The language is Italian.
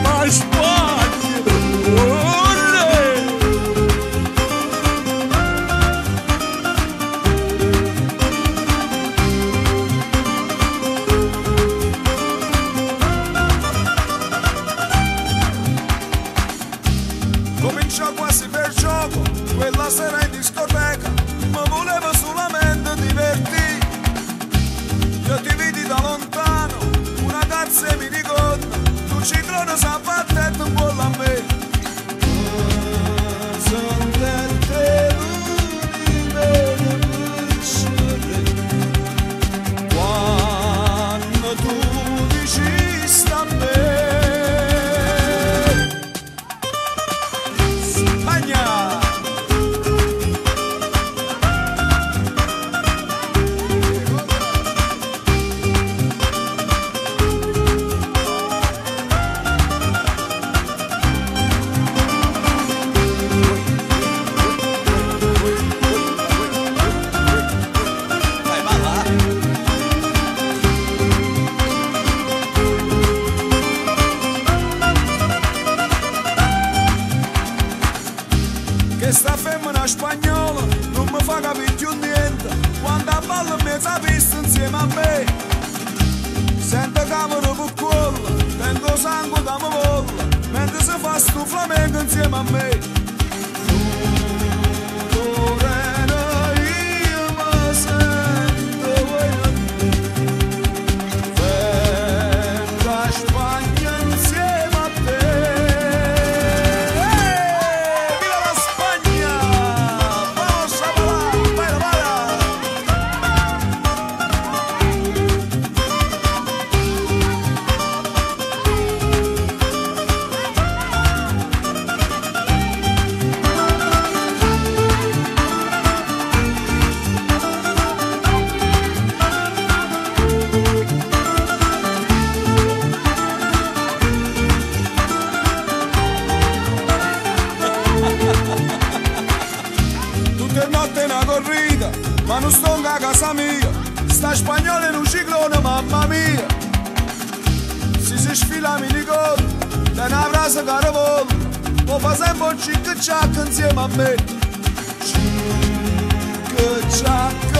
ma Spagna, olè! Cominciò quasi per gioco, quella sera in discoteca, ma volevo solamente divertire. Io ti vidi da lontano, una cazzo e minigonna, tu ciclone s'abbattette un po' a me. Sono te l'unico quando tu dici sta a me. Che sta femmina spagnola non mi fa capire più niente, quando balla in mezzo a pista insieme a me. Sento camera per cuola, tengo sangue da me volla, mentre si fa sto flamenco insieme a me. Morena, io mi sento vengo a Spagna insieme a te. Tutte notte una corrida, ma non sto a casa mia. Sta spagnola in un ciclone, mamma mia. Si sfila minigonna, da una frase che vola, poi fa sempre un cic-ciac insieme a me. Cic-ciac